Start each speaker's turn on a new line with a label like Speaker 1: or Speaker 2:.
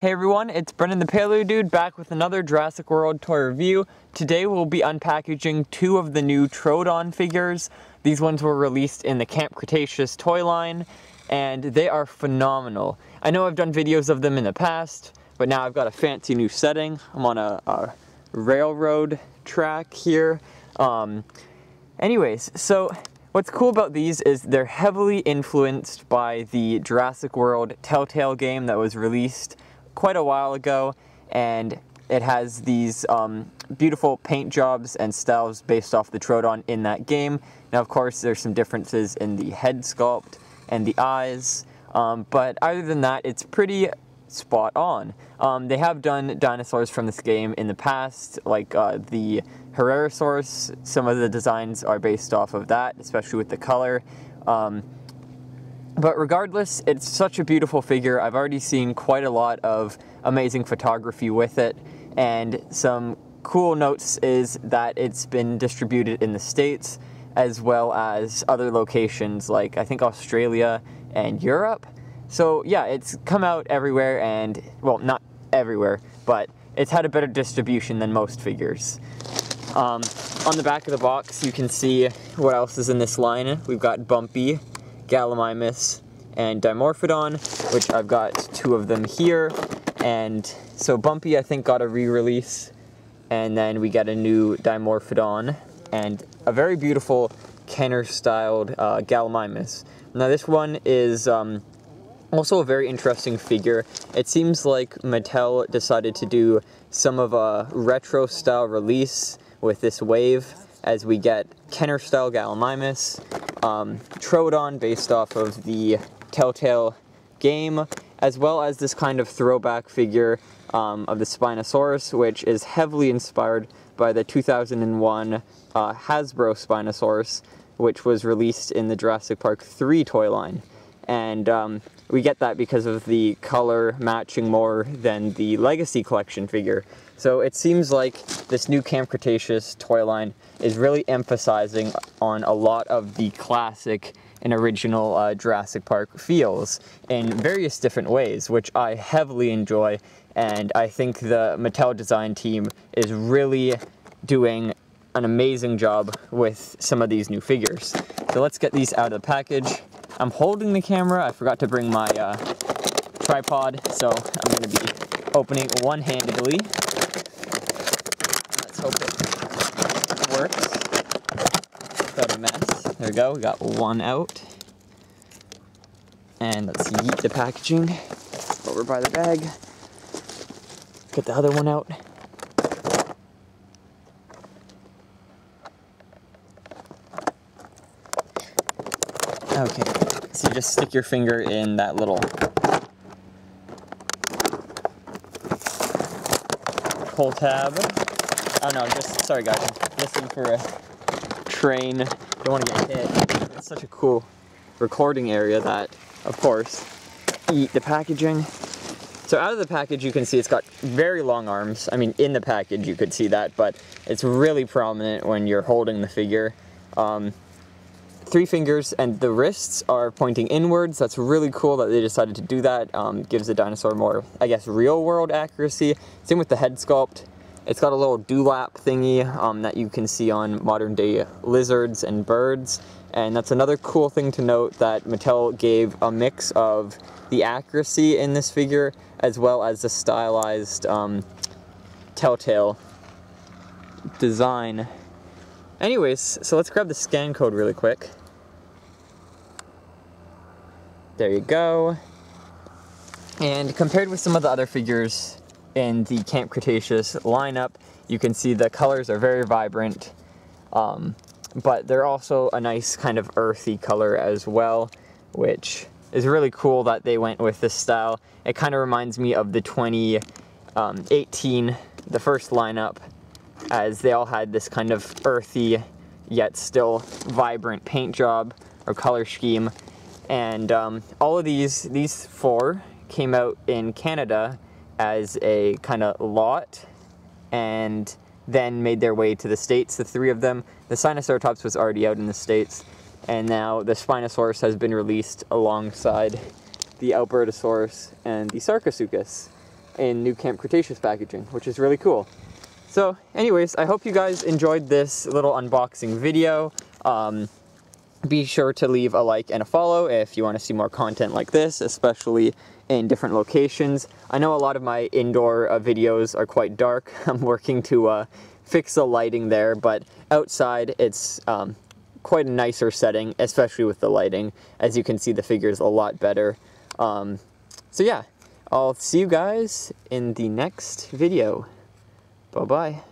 Speaker 1: Hey everyone, it's Brendan the Paleo Dude back with another Jurassic World toy review. Today we'll be unpackaging two of the new Troodon figures. These ones were released in the Camp Cretaceous toy line, and they are phenomenal. I know I've done videos of them in the past, but now I've got a fancy new setting. I'm on a railroad track here. Anyways, so what's cool about these is they're heavily influenced by the Jurassic World Telltale game that was released quite a while ago, and it has these beautiful paint jobs and styles based off the Troodon in that game. Now of course there's some differences in the head sculpt and the eyes, but other than that it's pretty spot on. They have done dinosaurs from this game in the past, like the Herrerasaurus. Some of the designs are based off of that, especially with the color. But regardless, it's such a beautiful figure. I've already seen quite a lot of amazing photography with it, and some cool notes is that it's been distributed in the States as well as other locations like I think Australia and Europe. So yeah, it's come out everywhere, and well, not everywhere, but it's had a better distribution than most figures. On the back of the box you can see what else is in this line. We've got Bumpy, Gallimimus, and Dimorphodon, which I've got two of them here. And so Bumpy I think got a re-release, and then we get a new Dimorphodon and a very beautiful Kenner-styled Gallimimus. Now this one is also a very interesting figure. It seems like Mattel decided to do some of a retro-style release with this wave, as we get Kenner-style Gallimimus, Troodon based off of the Telltale game, as well as this kind of throwback figure of the Spinosaurus, which is heavily inspired by the 2001 Hasbro Spinosaurus, which was released in the Jurassic Park 3 toy line. And we get that because of the color matching more than the Legacy Collection figure. So it seems like this new Camp Cretaceous toy line is really emphasizing on a lot of the classic and original Jurassic Park feels in various different ways, which I heavily enjoy, and I think the Mattel design team is really doing an amazing job with some of these new figures. So let's get these out of the package. I'm holding the camera. I forgot to bring my tripod, so I'm going to be opening one-handedly. Let's hope it works without a mess. There we go, we got one out. And let's yeet the packaging over by the bag. Get the other one out. Okay, so you just stick your finger in that little pull tab. Oh no, just, sorry guys, I'm listening for a train. Don't want to get hit. It's such a cool recording area that, of course, eat the packaging. So out of the package you can see it's got very long arms. I mean, in the package you could see that, but it's really prominent when you're holding the figure. 3 fingers, and the wrists are pointing inwards. That's really cool that they decided to do that. Gives the dinosaur more, I guess, real-world accuracy. Same with the head sculpt. It's got a little dewlap thingy that you can see on modern-day lizards and birds. And that's another cool thing to note, that Mattel gave a mix of the accuracy in this figure as well as the stylized Telltale design. Anyways, so let's grab the scan code really quick. There you go. And compared with some of the other figures in the Camp Cretaceous lineup, you can see the colors are very vibrant, but they're also a nice kind of earthy color as well, which is really cool that they went with this style. It kind of reminds me of the 2018, the first lineup, as they all had this kind of earthy yet still vibrant paint job or color scheme. And all of these 4 came out in Canada as a kind of lot, and then made their way to the States, the 3 of them. The Sinoceratops was already out in the States, and now the Spinosaurus has been released alongside the Albertosaurus and the Sarcosuchus. in new Camp Cretaceous packaging, which is really cool. So anyways, I hope you guys enjoyed this little unboxing video. Be sure to leave a like and a follow if you want to see more content like this, especially in different locations. I know a lot of my indoor videos are quite dark. I'm working to fix the lighting there, but outside it's quite a nicer setting, especially with the lighting. As you can see, the figure's a lot better. So yeah, I'll see you guys in the next video. Bye-bye.